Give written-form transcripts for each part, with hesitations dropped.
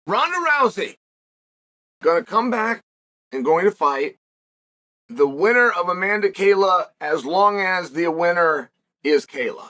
Ronda Rousey going to come back and going to fight the winner of Amanda Kayla as long as the winner is Kayla.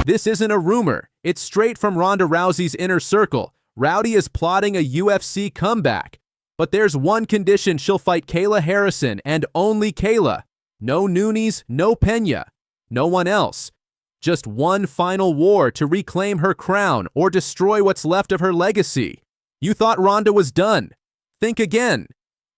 This isn't a rumor. It's straight from Ronda Rousey's inner circle. Rowdy is plotting a UFC comeback. But there's one condition: she'll fight Kayla Harrison and only Kayla. No Nunes, no Peña. No one else. Just one final war to reclaim her crown or destroy what's left of her legacy. You thought Ronda was done? Think again.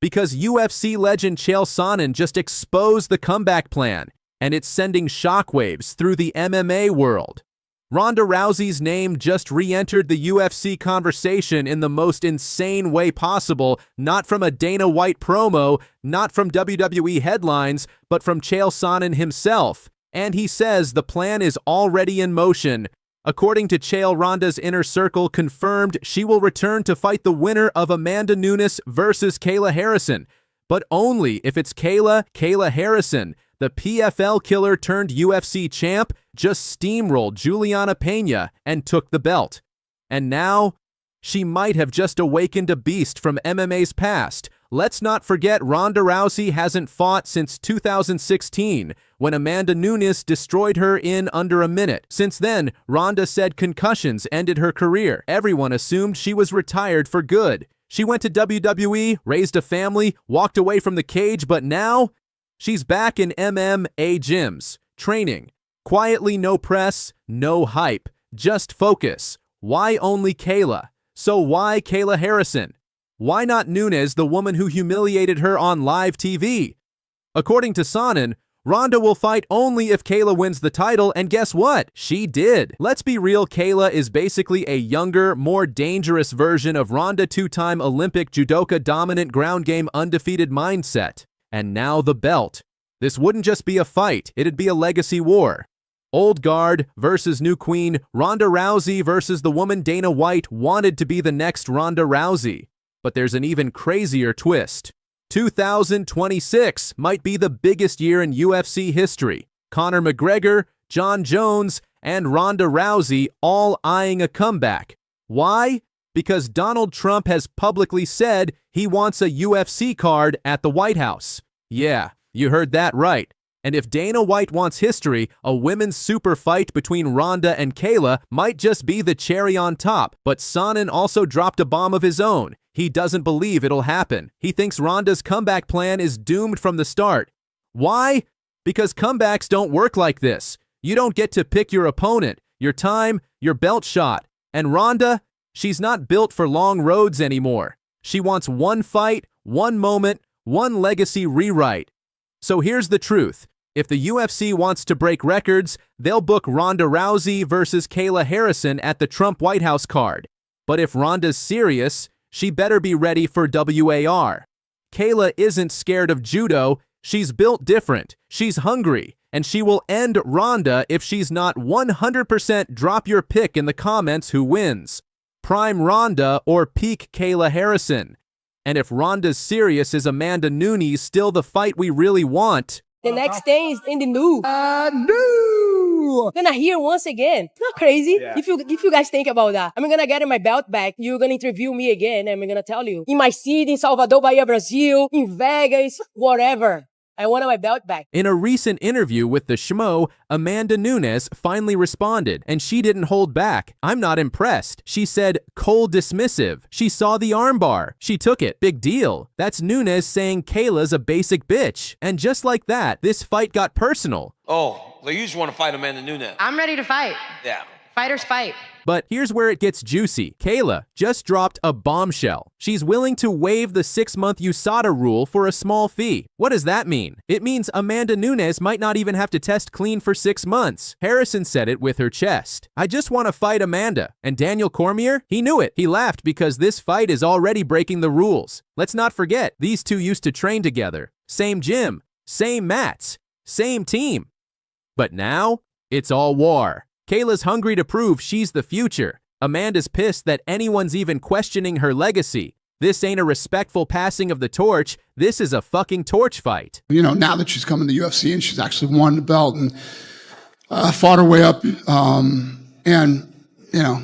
Because UFC legend Chael Sonnen just exposed the comeback plan, and it's sending shockwaves through the MMA world. Ronda Rousey's name just re-entered the UFC conversation in the most insane way possible, not from a Dana White promo, not from WWE headlines, but from Chael Sonnen himself. And he says the plan is already in motion. According to Chael, Ronda's inner circle confirmed she will return to fight the winner of Amanda Nunes versus Kayla Harrison, but only if it's Kayla Harrison. The PFL killer turned UFC champ just steamrolled Julianna Peña and took the belt. And now, she might have just awakened a beast from MMA's past. Let's not forget Ronda Rousey hasn't fought since 2016, when Amanda Nunes destroyed her in under a minute. Since then, Ronda said concussions ended her career. Everyone assumed she was retired for good. She went to WWE, raised a family, walked away from the cage, but now she's back in MMA gyms, training. Quietly, no press, no hype, just focus. Why only Kayla? So why Kayla Harrison? Why not Nunes, the woman who humiliated her on live TV? According to Sonnen, Ronda will fight only if Kayla wins the title, and guess what? She did. Let's be real, Kayla is basically a younger, more dangerous version of Ronda, two-time Olympic Judoka dominant ground game undefeated mindset. And now the belt. This wouldn't just be a fight, it'd be a legacy war. Old guard versus new queen, Ronda Rousey versus the woman Dana White wanted to be the next Ronda Rousey. But there's an even crazier twist. 2026 might be the biggest year in UFC history. Conor McGregor, Jon Jones, and Ronda Rousey all eyeing a comeback. Why? Because Donald Trump has publicly said he wants a UFC card at the White House. Yeah, you heard that right. And if Dana White wants history, a women's super fight between Ronda and Kayla might just be the cherry on top. But Sonnen also dropped a bomb of his own. He doesn't believe it'll happen. He thinks Ronda's comeback plan is doomed from the start. Why? Because comebacks don't work like this. You don't get to pick your opponent, your time, your belt shot. And Ronda, she's not built for long roads anymore. She wants one fight, one moment, one legacy rewrite. So here's the truth. If the UFC wants to break records, they'll book Ronda Rousey versus Kayla Harrison at the Trump White House card. But if Ronda's serious, she better be ready for WAR. Kayla isn't scared of judo, she's built different, she's hungry, and she will end Ronda if she's not 100% drop your pick in the comments who wins. Prime Ronda or peak Kayla Harrison. And if Ronda's serious, is Amanda Nunes still the fight we really want? The next day is in the news. Gonna hear once again. It's not crazy. Yeah. If you guys think about that, I'm gonna get my belt back. You're gonna interview me again, and I'm gonna tell you in my city, in Salvador, Bahia, Brazil, in Vegas, whatever. I want my belt back. In a recent interview with the Schmo, Amanda Nunes finally responded, and she didn't hold back. I'm not impressed. She said, cold dismissive. She saw the armbar. She took it. Big deal. That's Nunes saying Kayla's a basic bitch. And just like that, this fight got personal. Oh, so you just want to fight Amanda Nunes? I'm ready to fight. Yeah. Fighters fight. But here's where it gets juicy. Kayla just dropped a bombshell. She's willing to waive the 6-month USADA rule for a small fee. What does that mean? It means Amanda Nunes might not even have to test clean for 6 months. Harrison said it with her chest. I just want to fight Amanda. And Daniel Cormier? He knew it. He laughed because this fight is already breaking the rules. Let's not forget, these two used to train together. Same gym, same mats, same team. But now, it's all war. Kayla's hungry to prove she's the future. Amanda's pissed that anyone's even questioning her legacy. This ain't a respectful passing of the torch. This is a fucking torch fight. You know, now that she's come in the UFC and she's actually won the belt and fought her way up, and, you know,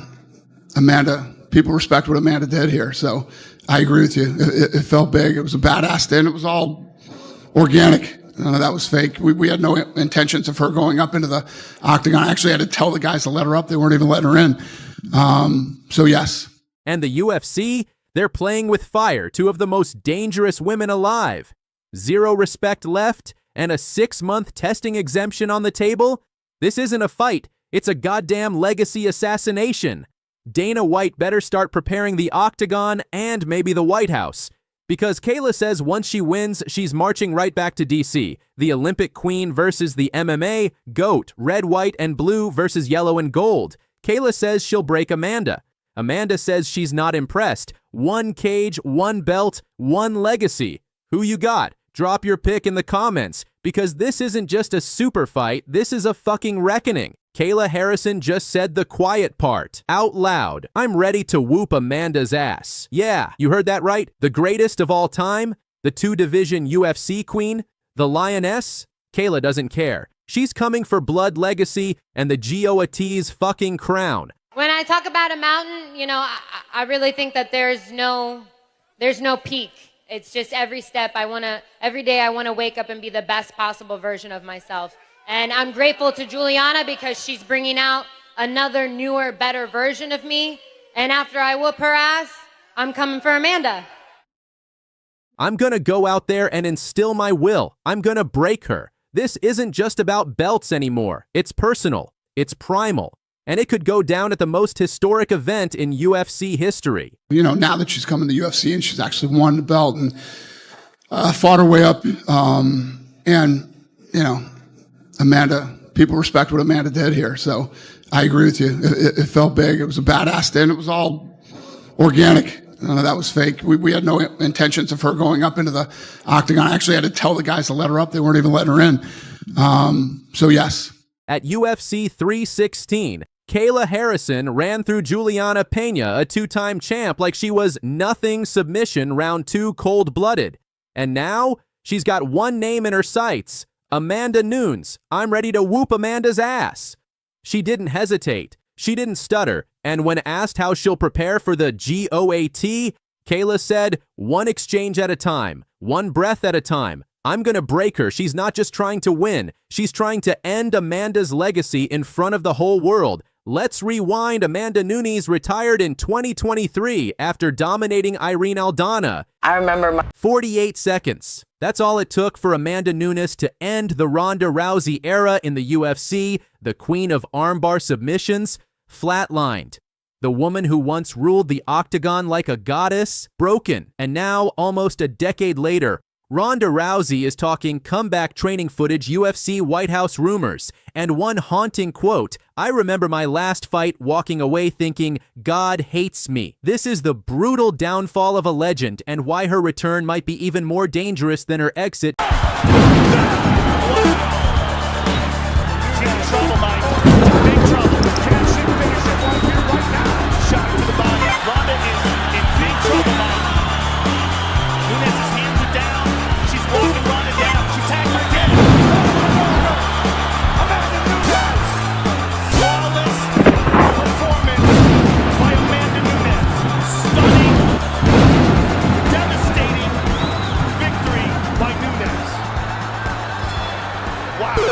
Amanda, people respect what Amanda did here. So I agree with you. It felt big. It was a badass thing. It was all organic. That was fake. We had no intentions of her going up into the octagon. I actually had to tell the guys to let her up. They weren't even letting her in. So yes. And the UFC, they're playing with fire, two of the most dangerous women alive. Zero respect left and a 6-month testing exemption on the table. This isn't a fight. It's a goddamn legacy assassination. Dana White better start preparing the octagon and maybe the White House. Because Kayla says once she wins, she's marching right back to DC. The Olympic Queen versus the MMA GOAT, red, white, and blue versus yellow and gold. Kayla says she'll break Amanda. Amanda says she's not impressed. One cage, one belt, one legacy. Who you got? Drop your pick in the comments, because this isn't just a super fight, this is a fucking reckoning. Kayla Harrison just said the quiet part, out loud. I'm ready to whoop Amanda's ass. Yeah, you heard that right. The greatest of all time, the 2-division UFC queen, the lioness. Kayla doesn't care. She's coming for blood legacy and the GOAT's fucking crown. When I talk about a mountain, you know, I really think that there's no peak. It's just every step every day I want to wake up and be the best possible version of myself. And I'm grateful to Julianna because she's bringing out another newer, better version of me. And after I whoop her ass, I'm coming for Amanda. I'm gonna go out there and instill my will. I'm gonna break her. This isn't just about belts anymore. It's personal. It's primal. And it could go down at the most historic event in UFC history. You know, now that she's come in the UFC and she's actually won the belt and fought her way up, and, you know, Amanda, people respect what Amanda did here. So I agree with you. It felt big. It was a badass thing. It was all organic. That was fake. We had no intentions of her going up into the octagon. I actually had to tell the guys to let her up. They weren't even letting her in. So yes. At UFC 316, Kayla Harrison ran through Julianna Peña, a 2-time champ, like she was nothing submission round 2 cold-blooded. And now she's got one name in her sights. Amanda Nunes. I'm ready to whoop Amanda's ass. She didn't hesitate. She didn't stutter. And when asked how she'll prepare for the GOAT, Kayla said, one exchange at a time, one breath at a time. I'm going to break her. She's not just trying to win. She's trying to end Amanda's legacy in front of the whole world. Let's rewind. Amanda Nunes retired in 2023 after dominating Irene Aldana. I remember 48 seconds. That's all it took for Amanda Nunes to end the Ronda Rousey era in the UFC, the queen of armbar submissions, flatlined. The woman who once ruled the octagon like a goddess, broken. And now, almost a decade later, Ronda Rousey is talking comeback training footage, UFC White House rumors, and one haunting quote, I remember my last fight walking away thinking, God hates me. This is the brutal downfall of a legend and why her return might be even more dangerous than her exit. She's in trouble, Mike. Big trouble. Can she finish it right here, right now? Shot to the body. Ronda is in big trouble, Mike. Nunes' hands are down. She's walking Ronda down. She tagged her again. Amanda Nunes. Flawless performance by Amanda Nunes. Stunning, devastating victory by Nunes. Wow.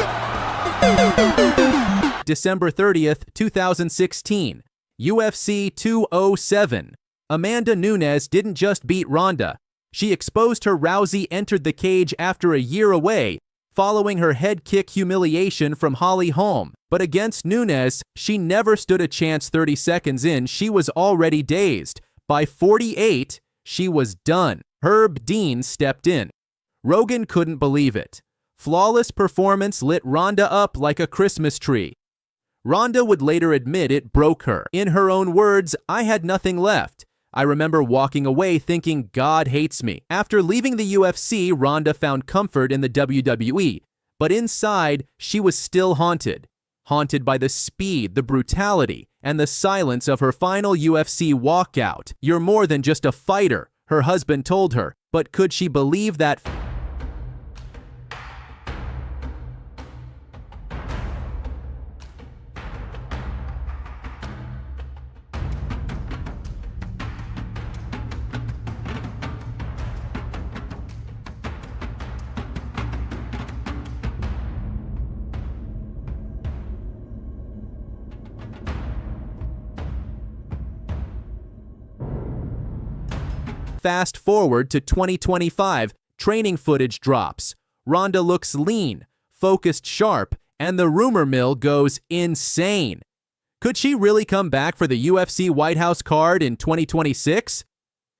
December 30th, 2016. UFC 207. Amanda Nunes didn't just beat Ronda. She exposed her. Rousey entered the cage after a year away, following her head kick humiliation from Holly Holm. But against Nunes, she never stood a chance 30 seconds in. She was already dazed. By 48, she was done. Herb Dean stepped in. Rogan couldn't believe it. Flawless performance lit Ronda up like a Christmas tree. Ronda would later admit it broke her. In her own words, I had nothing left. I remember walking away thinking God hates me. After leaving the UFC, Ronda found comfort in the WWE, but inside, she was still haunted. Haunted by the speed, the brutality, and the silence of her final UFC walkout. You're more than just a fighter, her husband told her. But could she believe that? Fast forward to 2025, training footage drops. Ronda looks lean, focused sharp, and the rumor mill goes insane. Could she really come back for the UFC White House card in 2026?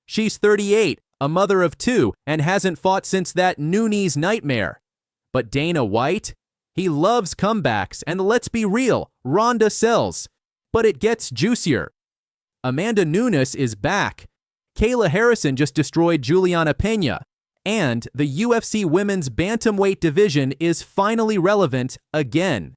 She's 38, a mother of 2, and hasn't fought since that Nunes nightmare. But Dana White? He loves comebacks, and let's be real, Ronda sells. But it gets juicier. Amanda Nunes is back. Kayla Harrison just destroyed Julianna Peña, and the UFC Women's Bantamweight division is finally relevant again.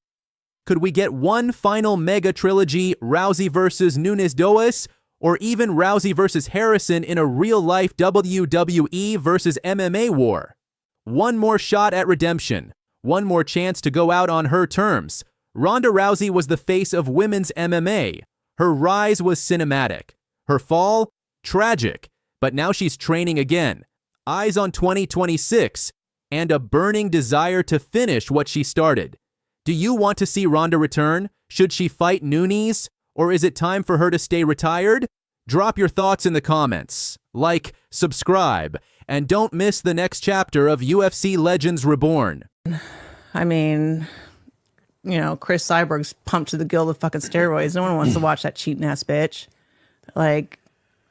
Could we get one final mega trilogy, Rousey versus Nunes-Doas, or even Rousey versus Harrison in a real-life WWE versus MMA war? One more shot at redemption, one more chance to go out on her terms. Ronda Rousey was the face of women's MMA. Her rise was cinematic. Her fall? Tragic, but now she's training again, eyes on 2026, and a burning desire to finish what she started. Do you want to see Ronda return? Should she fight Nunes? Or is it time for her to stay retired? Drop your thoughts in the comments. Like, subscribe, and don't miss the next chapter of UFC Legends Reborn. I mean, you know, Chris Cyborg's pumped to the gill of fucking steroids. No one wants to watch that cheating ass bitch. Like,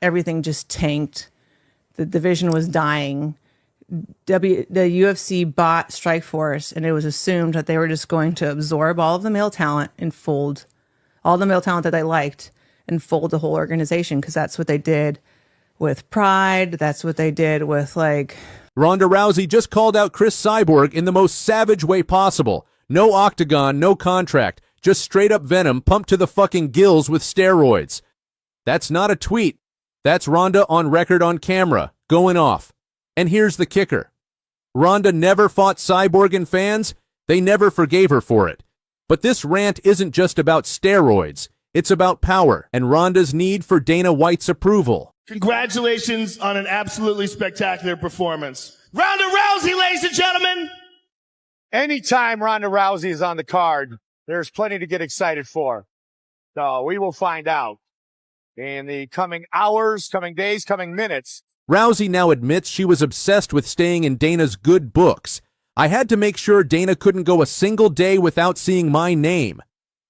everything just tanked. The division was dying. The UFC bought Strikeforce, and it was assumed that they were just going to absorb all of the male talent and fold all the male talent that they liked and fold the whole organization, because that's what they did with Pride. That's what they did with, like... Ronda Rousey just called out Chris Cyborg in the most savage way possible. No octagon, no contract, just straight up venom pumped to the fucking gills with steroids. That's not a tweet. That's Ronda on record on camera, going off. And here's the kicker. Ronda never fought Cyborg, and fans, they never forgave her for it. But this rant isn't just about steroids. It's about power and Ronda's need for Dana White's approval. Congratulations on an absolutely spectacular performance. Ronda Rousey, ladies and gentlemen! Anytime Ronda Rousey is on the card, there's plenty to get excited for. So we will find out in the coming hours, coming days, coming minutes. Rousey now admits she was obsessed with staying in Dana's good books. I had to make sure Dana couldn't go a single day without seeing my name.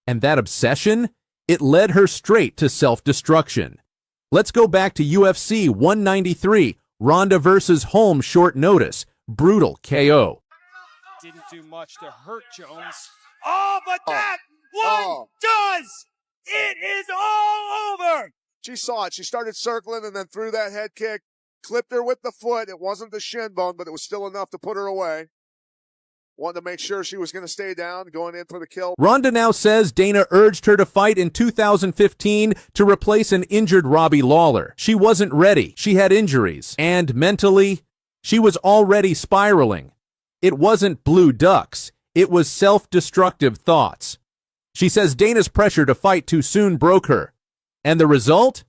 And that obsession? It led her straight to self-destruction. Let's go back to UFC 193, Ronda versus Holmes short notice. Brutal KO. Didn't do much to hurt Jones. Oh, but that one does! It is all over! She saw it. She started circling and then threw that head kick. Clipped her with the foot. It wasn't the shin bone, but it was still enough to put her away. Wanted to make sure she was going to stay down, going in for the kill. Ronda now says Dana urged her to fight in 2015 to replace an injured Robbie Lawler. She wasn't ready. She had injuries. And mentally, she was already spiraling. It wasn't blue ducks. It was self-destructive thoughts. She says Dana's pressure to fight too soon broke her. And the result?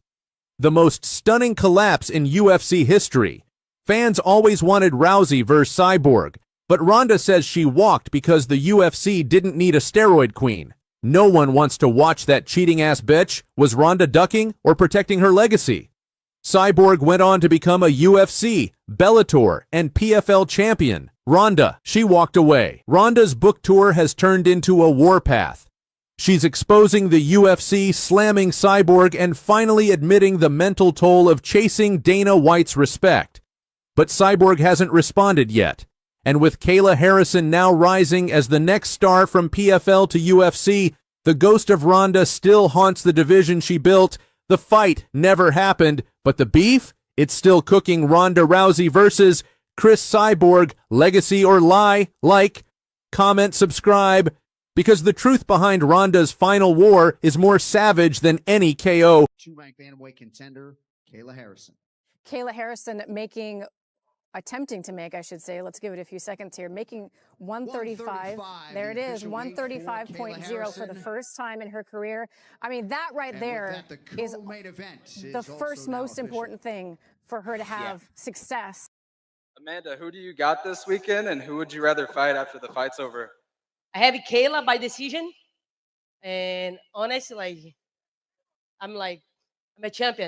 The most stunning collapse in UFC history. Fans always wanted Rousey versus Cyborg, but Ronda says she walked because the UFC didn't need a steroid queen. No one wants to watch that cheating-ass bitch. Was Ronda ducking or protecting her legacy? Cyborg went on to become a UFC, Bellator, and PFL champion. Ronda, she walked away. Ronda's book tour has turned into a warpath. She's exposing the UFC, slamming Cyborg, and finally admitting the mental toll of chasing Dana White's respect. But Cyborg hasn't responded yet. And with Kayla Harrison now rising as the next star from PFL to UFC, the ghost of Ronda still haunts the division she built. The fight never happened, but the beef? It's still cooking. Ronda Rousey versus Chris Cyborg. Legacy or lie? Like, comment, subscribe. Because the truth behind Ronda's final war is more savage than any KO. Two-rank bantamweight contender, Kayla Harrison. Kayla Harrison attempting to make, I should say, let's give it a few seconds here, making 135. There it is, 135.0 for the first time in her career. I mean, that right there is the first most important thing for her to have success. Amanda, who do you got this weekend, and who would you rather fight after the fight's over? I have Kayla by decision, and honestly, I'm a champion.